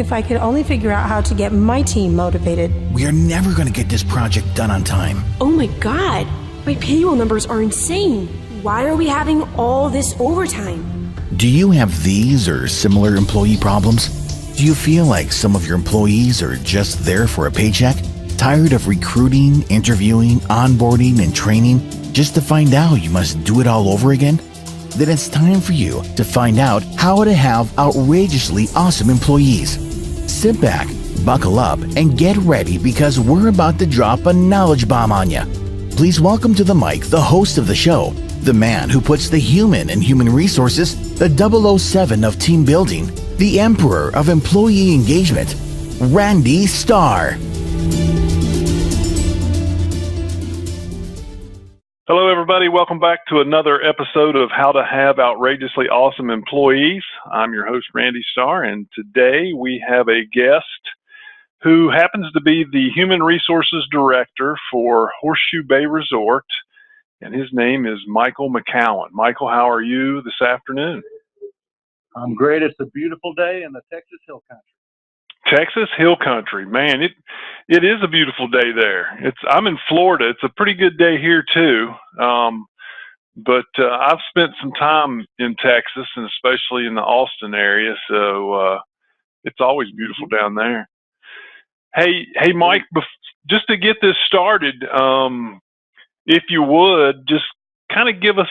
If I could only figure out how to get my team motivated. We are never going to get this project done on time. Oh my God, my payroll numbers are insane. Why are we having all this overtime? Do you have these or similar employee problems? Do you feel like some of your employees are just there for a paycheck? Tired of recruiting, interviewing, onboarding, and training just to find out you must do it all over again? Then it's time for you to find out how to have outrageously awesome employees. Sit back, buckle up, and get ready because we're about to drop a knowledge bomb on you. Please welcome to the mic the host of the show, the man who puts the human in human resources, the 007 of team building, the emperor of employee engagement, Randy Starr. Hello, everybody. Welcome back to another episode of How to Have Outrageously Awesome Employees. I'm your host, Randy Starr, and today we have a guest who happens to be the Human Resources Director for Horseshoe Bay Resort, and his name is Michael McKeown. Michael, how are you this afternoon? I'm great. It's a beautiful day in the Texas Hill Country. Texas Hill Country, man, it is a beautiful day there. I'm in Florida. It's a pretty good day here too. But I've spent some time in Texas, and especially in the Austin area, so it's always beautiful down there. Hey, Mike, just to get this started, if you would, just kind of give us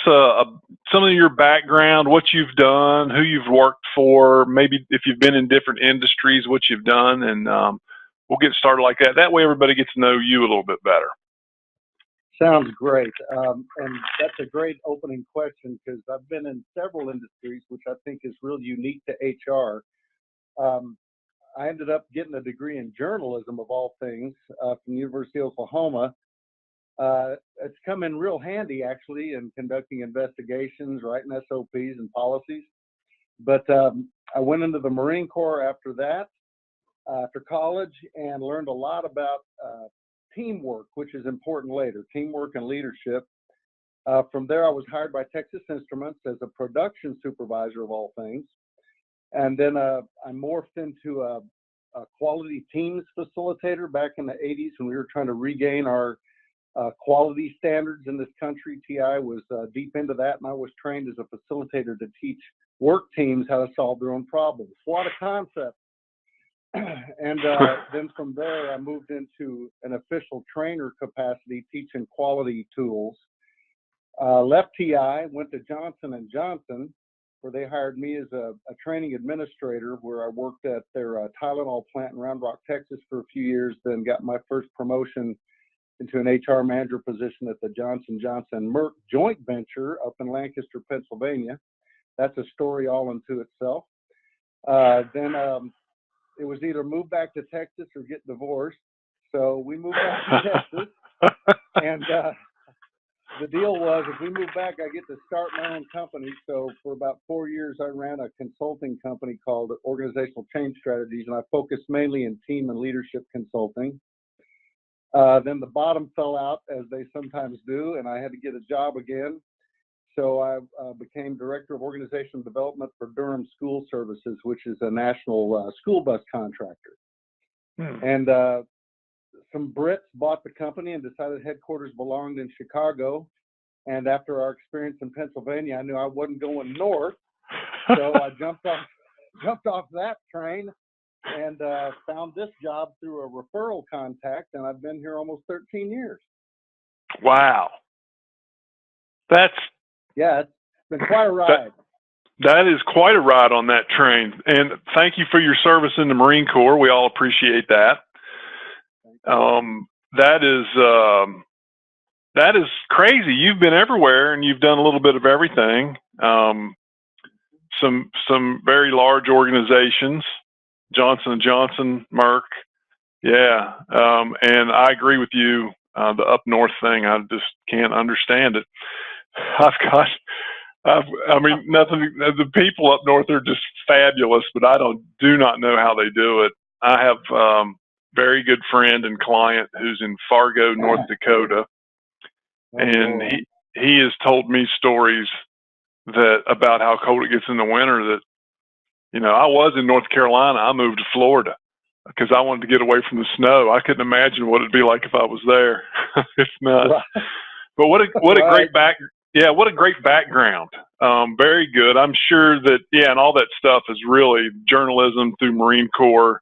some of your background, what you've done, who you've worked for, maybe if you've been in different industries, what you've done, and we'll get started like that. That way everybody gets to know you a little bit better. Sounds great. And that's a great opening question because I've been in several industries, which I think is real unique to HR. I ended up getting a degree in journalism, of all things, from the University of Oklahoma. It's come in real handy, actually, in conducting investigations, writing SOPs and policies. But I went into the Marine Corps after that, after college, and learned a lot about teamwork, which is important later, teamwork and leadership. From there, I was hired by Texas Instruments as a production supervisor, of all things. And then I morphed into a quality teams facilitator back in the 80s when we were trying to regain our quality standards in this country. TI was deep into that, and I was trained as a facilitator to teach work teams how to solve their own problems. What a concept. And then from there, I moved into an official trainer capacity teaching quality tools. Left TI, went to Johnson & Johnson, where they hired me as a training administrator, where I worked at their Tylenol plant in Round Rock, Texas for a few years, then got my first promotion into an HR manager position at the Johnson & Johnson Merck joint venture up in Lancaster, Pennsylvania. That's a story all unto itself. Then it was either move back to Texas or get divorced. So we moved back to Texas. And the deal was, if we move back, I get to start my own company. So for about 4 years, I ran a consulting company called Organizational Change Strategies, and I focused mainly in team and leadership consulting. Then the bottom fell out, as they sometimes do, and I had to get a job again. So I became Director of Organizational Development for Durham School Services, which is a national school bus contractor. And some Brits bought the company and decided headquarters belonged in Chicago. And after our experience in Pennsylvania, I knew I wasn't going north. So I jumped off that train and found this job through a referral contact, and I've been here almost 13 years. Wow. It's been quite a ride. That is quite a ride on that train. And thank you for your service in the Marine Corps. We all appreciate that. That is crazy. You've been everywhere and you've done a little bit of everything. Some very large organizations, Johnson & Johnson, Merck. Yeah. And I agree with you. The up north thing, I just can't understand it. Nothing. The people up north are just fabulous, but I do not know how they do it. I have very good friend and client who's in Fargo, North Dakota, and he has told me stories about how cold it gets in the winter that You know, I was in North Carolina. I moved to Florida because I wanted to get away from the snow. I couldn't imagine what it'd be like if I was there. It's nuts. Right. But what a Right. great what a great background. Very good. I'm sure that and all that stuff is really journalism through Marine Corps,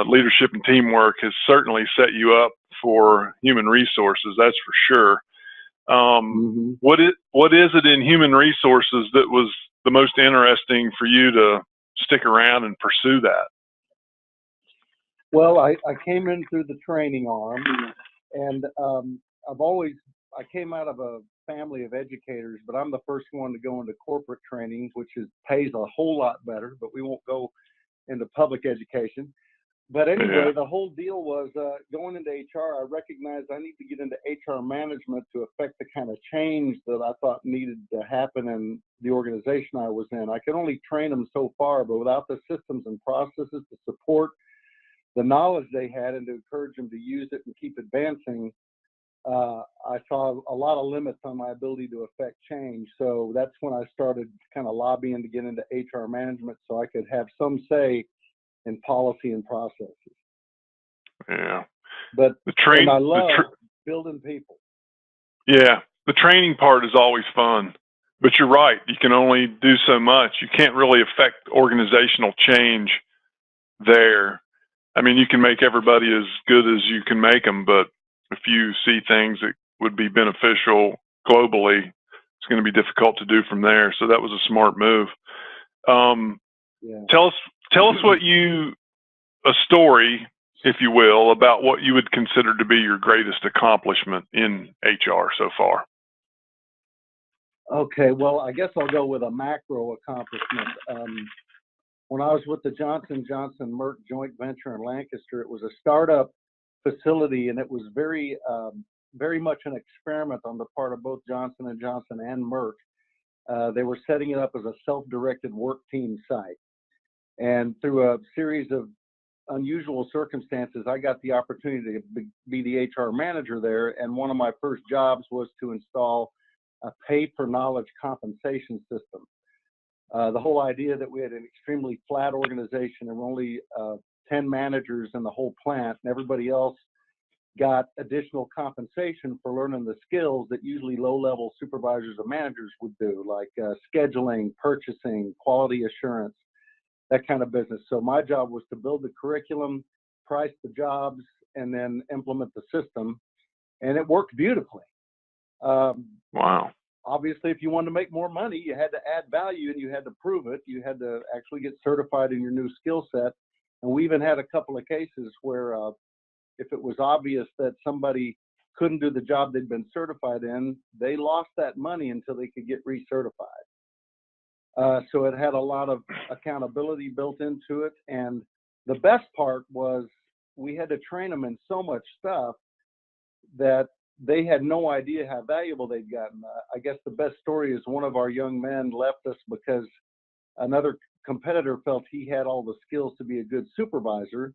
leadership and teamwork has certainly set you up for human resources. That's for sure. What is it in human resources that was the most interesting for you to stick around and pursue that? Well, I came in through the training arm, and I came out of a family of educators, but I'm the first one to go into corporate training, which pays a whole lot better, but we won't go into public education. But anyway, the whole deal was going into HR, I recognized I need to get into HR management to affect the kind of change that I thought needed to happen in the organization I was in. I could only train them so far, but without the systems and processes to support the knowledge they had and to encourage them to use it and keep advancing, I saw a lot of limits on my ability to affect change. So that's when I started kind of lobbying to get into HR management so I could have some say in policy and processes. Yeah. But I love building people. Yeah. The training part is always fun. But you're right. You can only do so much. You can't really affect organizational change there. I mean, you can make everybody as good as you can make them, but if you see things that would be beneficial globally, it's going to be difficult to do from there. So that was a smart move. Tell us a story, if you will, about what you would consider to be your greatest accomplishment in HR so far. Okay, well, I guess I'll go with a macro accomplishment. When I was with the Johnson & Johnson Merck joint venture in Lancaster, it was a startup facility, and it was very much an experiment on the part of both Johnson & Johnson and Merck. They were setting it up as a self-directed work team site. And through a series of unusual circumstances, I got the opportunity to be the HR manager there. And one of my first jobs was to install a pay-for-knowledge compensation system. The whole idea that we had an extremely flat organization and only 10 managers in the whole plant, and everybody else got additional compensation for learning the skills that usually low-level supervisors or managers would do, like scheduling, purchasing, quality assurance, that kind of business. So my job was to build the curriculum, price the jobs, and then implement the system. And it worked beautifully. Wow. Obviously, if you wanted to make more money, you had to add value and you had to prove it. You had to actually get certified in your new skill set. And we even had a couple of cases where if it was obvious that somebody couldn't do the job they'd been certified in, they lost that money until they could get recertified. So it had a lot of accountability built into it. And the best part was we had to train them in so much stuff that they had no idea how valuable they'd gotten. I guess the best story is one of our young men left us because another competitor felt he had all the skills to be a good supervisor.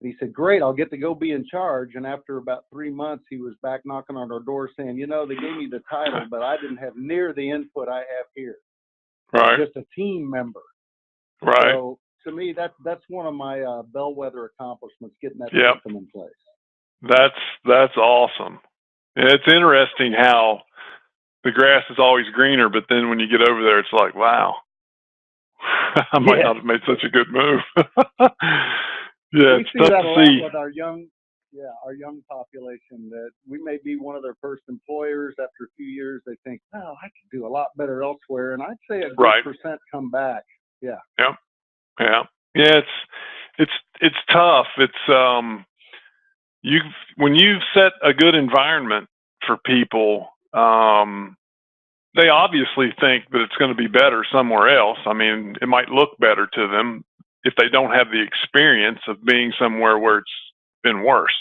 And he said, great, I'll get to go be in charge. And after about 3 months, he was back knocking on our door saying, you know, they gave me the title, but I didn't have near the input I have here. Right. Just a team member. Right. So to me, that's one of my bellwether accomplishments, getting that system in place. That's awesome. And it's interesting how the grass is always greener, but then when you get over there, it's like, wow, I might not have made such a good move. It's tough to see. With our young population, that we may be one of their first employers. After a few years, they think, oh, I could do a lot better elsewhere. And I'd say a good percent come back. Yeah. It's tough. It's when you've set a good environment for people, they obviously think that it's going to be better somewhere else. I mean, it might look better to them if they don't have the experience of being somewhere where it's been worse.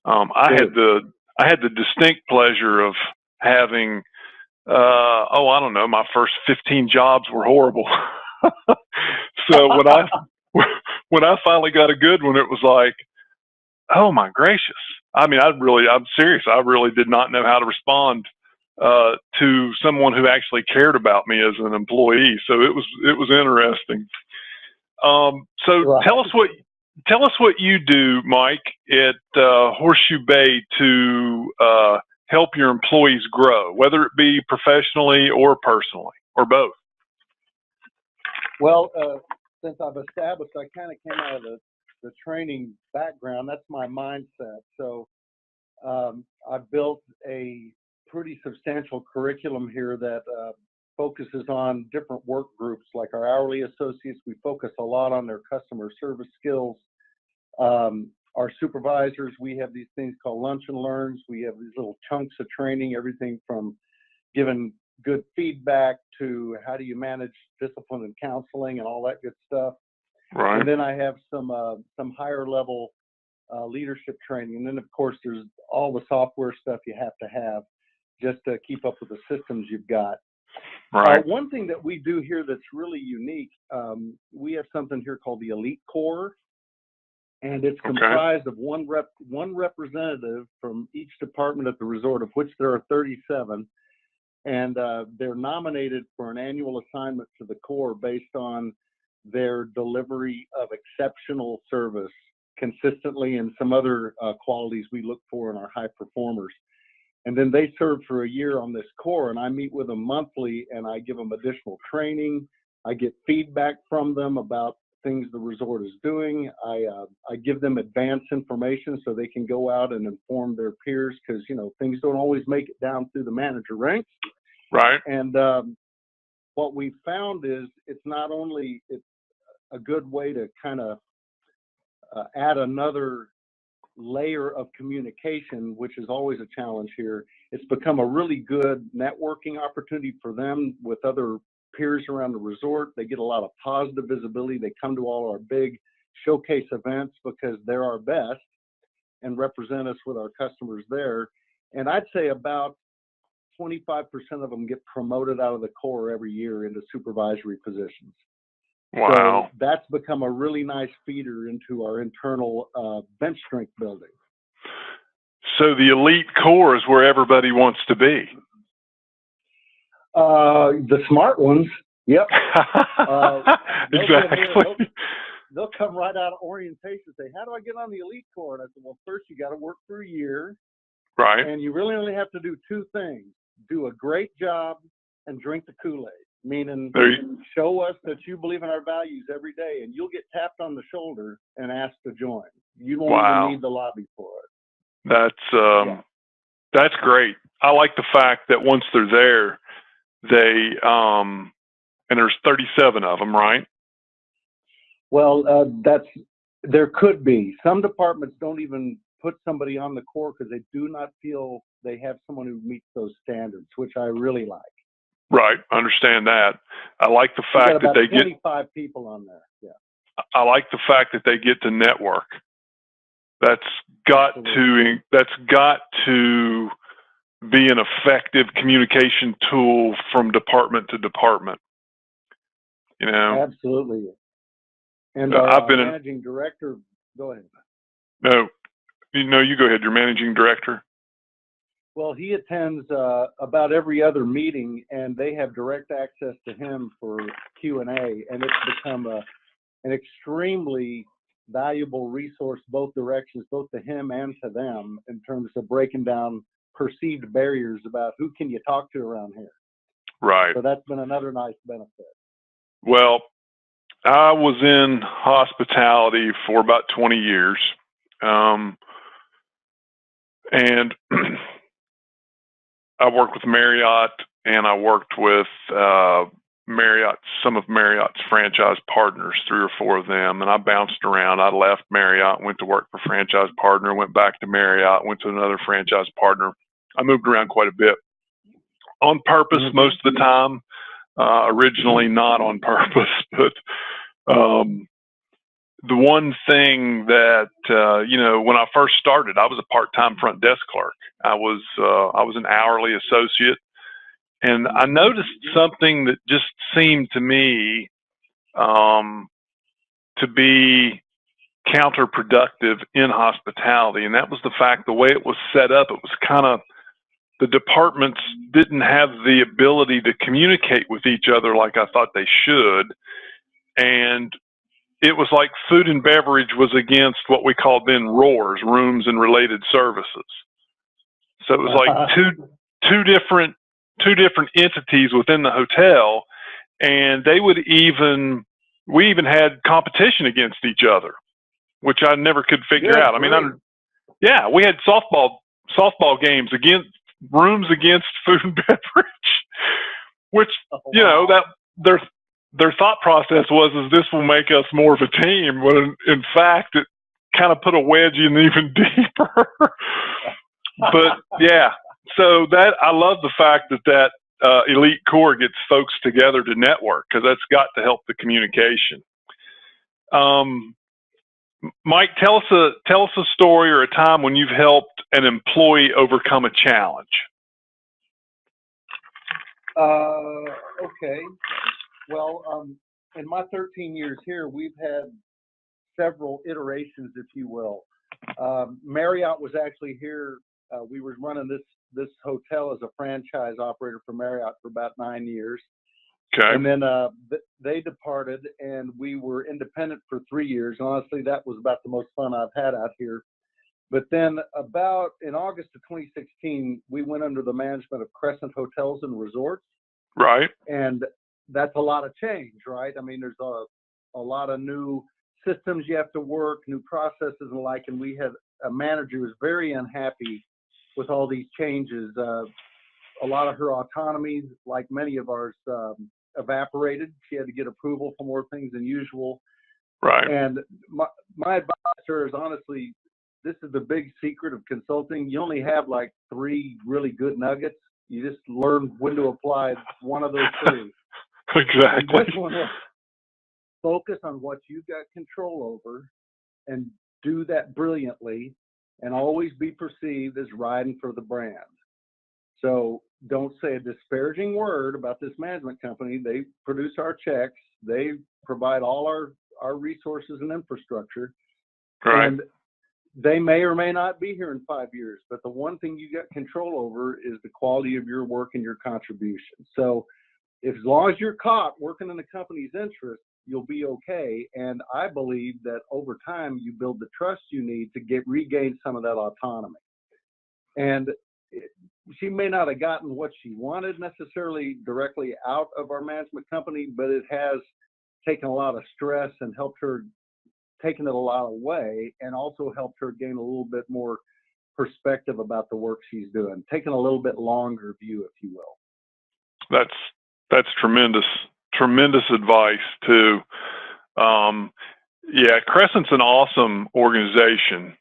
I had the distinct pleasure of having, I don't know, my first 15 jobs were horrible. So when I finally got a good one, it was like, oh my gracious. I mean, I'm serious. I really did not know how to respond to someone who actually cared about me as an employee. So it was interesting. So Right. tell us what you do, Mike, at Horseshoe Bay to help your employees grow, whether it be professionally or personally, or both. Well, since I've established, I kind of came out of the training background. That's my mindset. So I've built a pretty substantial curriculum here that focuses on different work groups. Like our hourly associates, we focus a lot on their customer service skills. Our supervisors, we have these things called lunch and learns. We have these little chunks of training, everything from giving good feedback to how do you manage discipline and counseling and all that good stuff. Right. And then I have some higher level leadership training. And then of course there's all the software stuff you have to have just to keep up with the systems you've got. Right. One thing that we do here that's really unique, we have something here called the Elite Corps, and it's comprised of one representative from each department at the resort, of which there are 37, and they're nominated for an annual assignment to the Corps based on their delivery of exceptional service consistently and some other qualities we look for in our high performers. And then they serve for a year on this Corps, and I meet with them monthly, and I give them additional training. I get feedback from them about things the resort is doing. I give them advance information so they can go out and inform their peers, because things don't always make it down through the manager ranks. Right. And what we found is it's a good way to kind of add another layer of communication, which is always a challenge here. It's become a really good networking opportunity for them with other peers around the resort. They get a lot of positive visibility. They come to all our big showcase events because they're our best and represent us with our customers there. And I'd say about 25% of them get promoted out of the Corps every year into supervisory positions. Wow. So that's become a really nice feeder into our internal bench strength building. So the Elite Corps is where everybody wants to be. The smart ones, yep. Exactly. They'll come right out of orientation and say, how do I get on the Elite Corps? And I said, well, first you got to work for a year. Right. And you really only have to do two things: do a great job and drink the Kool-Aid. Meaning, show us that you believe in our values every day, and you'll get tapped on the shoulder and asked to join. You don't even need the lobby for it. That's great. I like the fact that once they're there, and there's 37 of them, right? Well, there could be. Some departments don't even put somebody on the Corps because they do not feel they have someone who meets those standards, which I really like. Right, understand that. I like the fact that they get 25 people on there. Yeah. I like the fact that they get to network. That's got to be an effective communication tool from department to department. Absolutely. And I've been managing director. Go ahead. No, you go ahead. Your managing director. Well, he attends about every other meeting, and they have direct access to him for Q&A, and it's become an extremely valuable resource both directions, both to him and to them, in terms of breaking down perceived barriers about who can you talk to around here. Right. So that's been another nice benefit. Well, I was in hospitality for about 20 years, and I worked with Marriott, and I worked with Marriott, some of Marriott's franchise partners, 3 or 4 of them, and I bounced around. I left Marriott, went to work for franchise partner, went back to Marriott, went to another franchise partner. I moved around quite a bit on purpose most of the time, originally not on purpose, but the one thing that, when I first started, I was a part-time front desk clerk. I was an hourly associate, and I noticed something that just seemed to me to be counterproductive in hospitality, and that was the fact the way it was set up. It was kind of, the departments didn't have the ability to communicate with each other like I thought they should, and it was like food and beverage was against what we called then ROARs, rooms and related services. So it was like two different entities within the hotel, and we even had competition against each other, which I never could figure out. I mean, yeah, we had softball games against rooms against food and beverage, which that their thought process was is this will make us more of a team, when in fact it kind of put a wedge in even deeper. But yeah, so that I love the fact that elite core gets folks together to network, because that's got to help the communication. Mike, tell us a story or a time when you've helped an employee overcome a challenge. Okay. Well, in my 13 years here, we've had several iterations, if you will. Marriott was actually here. We were running this hotel as a franchise operator for Marriott for about 9 years. Okay. And then they departed, and we were independent for 3 years. Honestly, that was about the most fun I've had out here. But then about in August of 2016, we went under the management of Crescent Hotels and Resorts. Right. And that's a lot of change, right? I mean, there's a lot of new systems you have to work, new processes and the like. And we had a manager who was very unhappy with all these changes. A lot of her autonomy, like many of ours, evaporated. She had to get approval for more things than usual. Right. And my advice to her is, honestly, this is the big secret of consulting. You only have like 3 really good nuggets. You just learn when to apply one of those 3. Exactly. And this one was focus on what you've got control over and do that brilliantly, and always be perceived as riding for the brand. So don't say a disparaging word about this management company. They produce our checks. They provide all our resources and infrastructure. Right. And they may or may not be here in 5 years, but the one thing you got control over is the quality of your work and your contribution. So as long as you're caught working in the company's interest, you'll be okay. And I believe that over time, you build the trust you need to regain some of that autonomy. And she may not have gotten what she wanted necessarily directly out of our management company, but it has taken a lot of stress and helped her, taken it a lot away, and also helped her gain a little bit more perspective about the work she's doing, taking a little bit longer view, if you will. That's tremendous advice too. Yeah, Crescent's an awesome organization.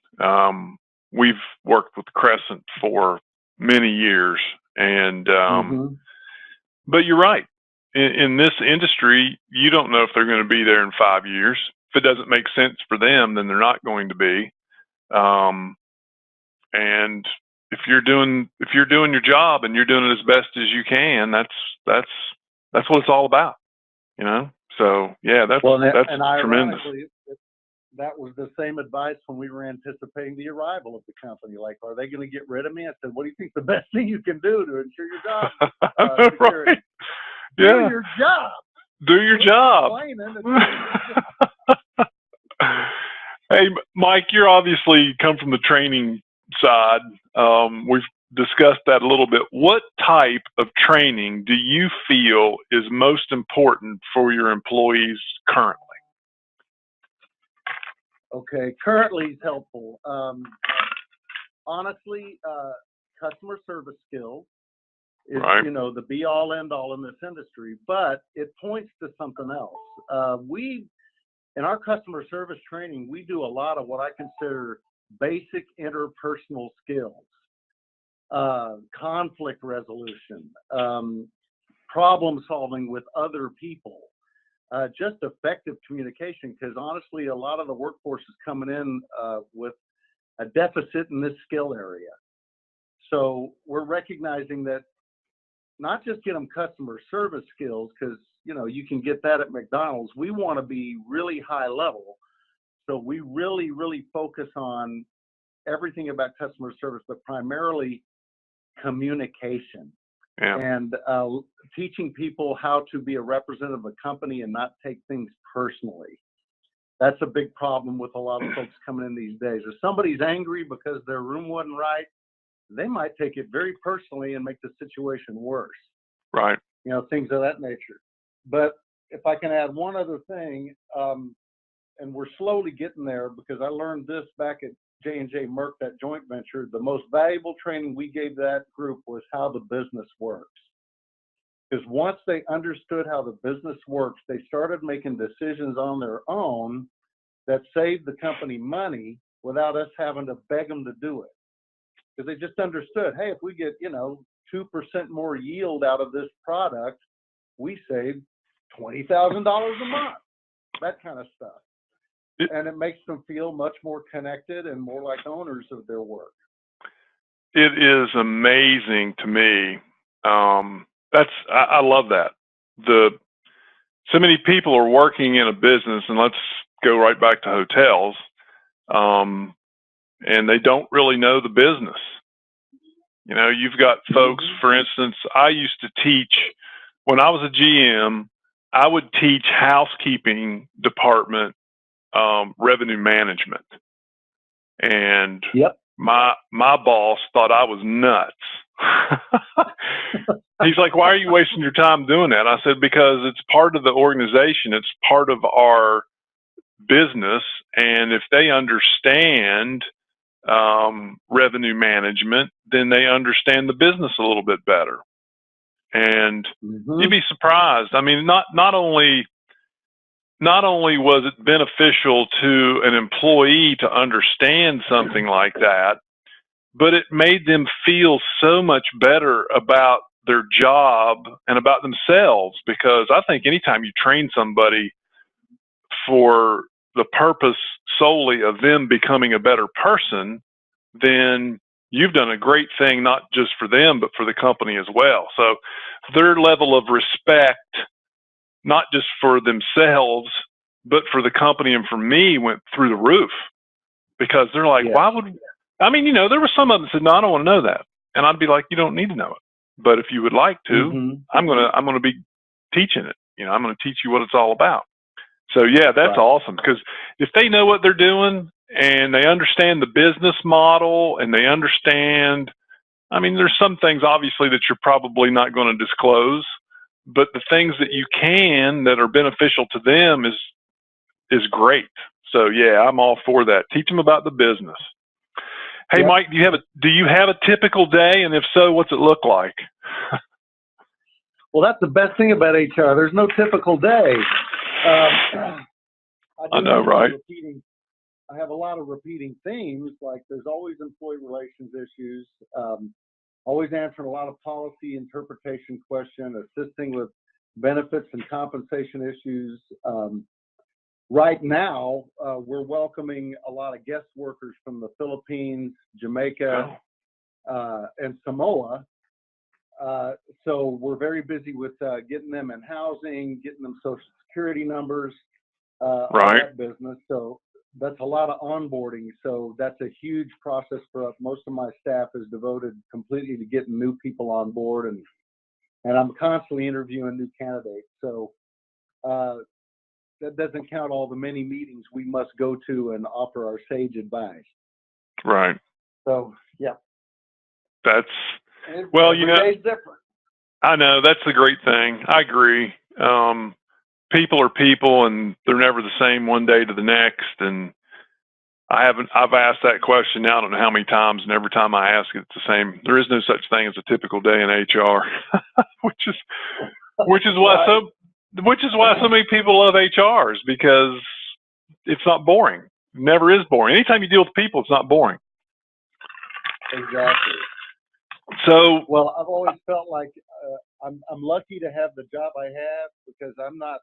We've worked with Crescent for many years, and but you're right. In this industry, you don't know if they're going to be there in 5 years. If it doesn't make sense for them, then they're not going to be. And if you're doing your job and you're doing it as best as you can, that's what it's all about, you know. So yeah, that's tremendous. That was the same advice when we were anticipating the arrival of the company. Like, are they going to get rid of me? I said, what do you think the best thing you can do to ensure your job security? Right. Yeah. Do your job. Do your job. Hey, Mike, you're obviously come from the training side. We've discussed that a little bit. What type of training do you feel is most important for your employees currently? Okay, currently is helpful. Honestly, customer service skills is, right, the be all end all in this industry, but it points to something else. In our customer service training, we do a lot of what I consider basic interpersonal skills, conflict resolution, problem solving with other people, just effective communication, because honestly, a lot of the workforce is coming in with a deficit in this skill area. So we're recognizing that not just get them customer service skills, because you can get that at McDonald's. We want to be really high level. So we really, really focus on everything about customer service, but primarily communication. Yeah. And teaching people how to be a representative of a company and not take things personally. That's a big problem with a lot of folks coming in these days. If somebody's angry because their room wasn't right, they might take it very personally and make the situation worse. Right. You know, things of that nature. But if I can add one other thing, and we're slowly getting there, because I learned this back at J&J Merck, that joint venture. The most valuable training we gave that group was how the business works. Because once they understood how the business works, they started making decisions on their own that saved the company money without us having to beg them to do it. Because they just understood, hey, if we get, 2% more yield out of this product, we save $20,000 a month, that kind of stuff. And it makes them feel much more connected and more like owners of their work. It is amazing to me. I love that. So many people are working in a business, and let's go right back to hotels, and they don't really know the business. You've got folks, for instance, I used to teach, when I was a GM, I would teach housekeeping department revenue management. And my boss thought I was nuts. He's like, why are you wasting your time doing that? I said, because it's part of the organization. It's part of our business. And if they understand revenue management, then they understand the business a little bit better. And you'd be surprised. I mean, not only was it beneficial to an employee to understand something like that, but it made them feel so much better about their job and about themselves. Because I think anytime you train somebody for the purpose solely of them becoming a better person, then you've done a great thing, not just for them, but for the company as well. So their level of respect, not just for themselves, but for the company and for me, went through the roof. Because they're like, why would, there were some of them that said, no, I don't want to know that. And I'd be like, you don't need to know it. But if you would like to, I'm going to be teaching it. I'm going to teach you what it's all about. So yeah, that's awesome. Because if they know what they're doing and they understand the business model and they understand, there's some things obviously that you're probably not going to disclose, but the things that you can that are beneficial to them is great. So yeah, I'm all for that. Teach them about the business. Hey, Mike, do you have a typical day? And if so, what's it look like? Well, that's the best thing about HR. There's no typical day. I know, right? I have a lot of repeating themes, like there's always employee relations issues, always answering a lot of policy interpretation questions, assisting with benefits and compensation issues. Right now, we're welcoming a lot of guest workers from the Philippines, Jamaica, and Samoa. So we're very busy with getting them in housing, getting them social security numbers, all that business. So that's a lot of onboarding. So that's a huge process for us. Most of my staff is devoted completely to getting new people on board, and I'm constantly interviewing new candidates. So that doesn't count all the many meetings we must go to and offer our sage advice. Right. So yeah. That's every day's different. I know, that's the great thing. I agree. People are people, and they're never the same one day to the next. And I've asked that question now I don't know how many times, and every time I ask it, it's the same. There is no such thing as a typical day in HR, which is why so many people love HRs, because it's not boring. It never is boring. Anytime you deal with people, it's not boring. Exactly. So, well, I've always felt like I'm lucky to have the job I have, because I'm not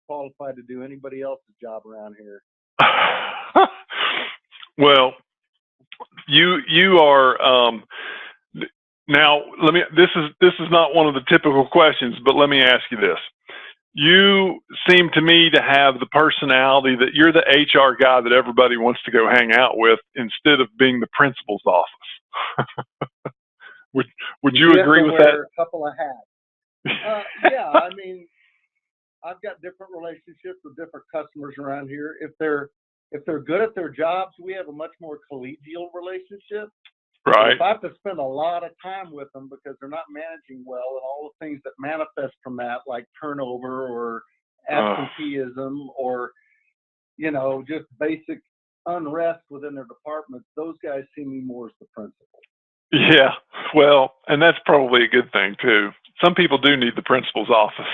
qualified to do anybody else's job around here. Well, you are now. This is not one of the typical questions, but let me ask you this. You seem to me to have the personality that you're the HR guy that everybody wants to go hang out with, instead of being the principal's office. Would you agree with that? A couple of hats. Yeah, I've got different relationships with different customers around here. If they're good at their jobs, we have a much more collegial relationship. Right. If I have to spend a lot of time with them because they're not managing well and all the things that manifest from that, like turnover or absenteeism or, just basic unrest within their departments, those guys see me more as the principal. Yeah, well, and that's probably a good thing too. Some people do need the principal's office.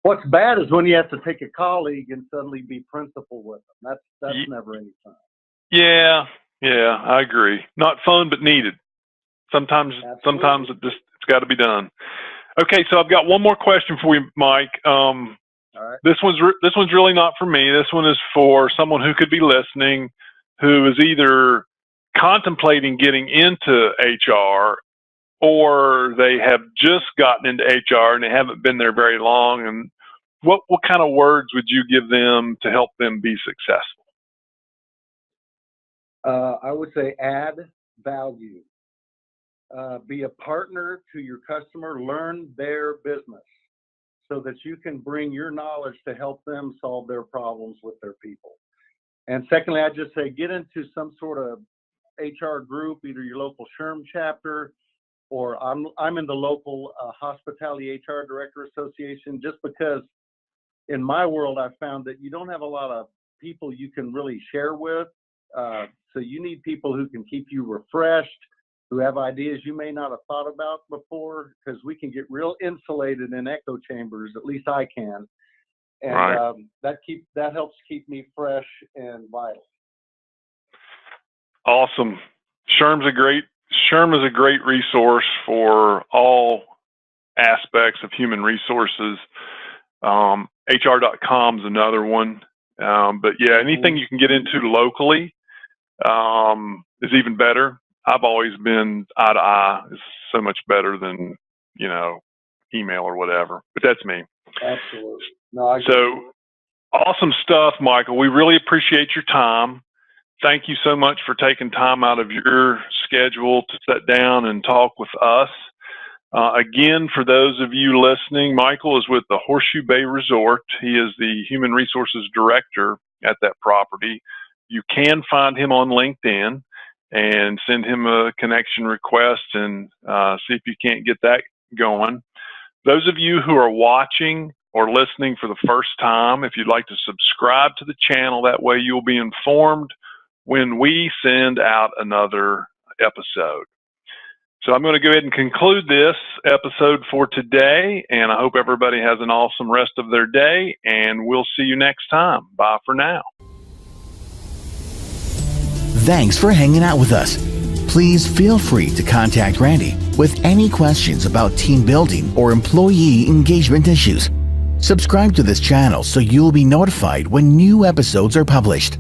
What's bad is when you have to take a colleague and suddenly be principal with them. That's never any fun. Yeah, I agree. Not fun, but needed. Sometimes it's got to be done. Okay, so I've got one more question for you, Mike. All right. This one's really not for me. This one is for someone who could be listening, who is either contemplating getting into HR, or they have just gotten into HR and they haven't been there very long. And what kind of words would you give them to help them be successful? I would say add value. Be a partner to your customer. Learn their business so that you can bring your knowledge to help them solve their problems with their people. And secondly, I just say get into some sort of HR group, either your local SHRM chapter, or I'm in the local Hospitality HR Director Association, just because in my world I've found that you don't have a lot of people you can really share with. So you need people who can keep you refreshed, who have ideas you may not have thought about before, because we can get real insulated in echo chambers, at least I can. And right. That helps keep me fresh and vital. Awesome. SHRM is a great resource for all aspects of human resources. HR.com is another one. But yeah, anything you can get into locally is even better. I've always been eye to eye is so much better than, email or whatever, but that's me. Absolutely. No, so awesome stuff, Michael. We really appreciate your time. Thank you so much for taking time out of your schedule to sit down and talk with us. Again, for those of you listening, Michael is with the Horseshoe Bay Resort. He is the Human Resources Director at that property. You can find him on LinkedIn and send him a connection request and see if you can't get that going. Those of you who are watching or listening for the first time, if you'd like to subscribe to the channel, that way you'll be informed when we send out another episode. So I'm going to go ahead and conclude this episode for today, and I hope everybody has an awesome rest of their day, and we'll see you next time. Bye for now. Thanks for hanging out with us. Please feel free to contact Randy with any questions about team building or employee engagement issues. Subscribe to this channel so you'll be notified when new episodes are published.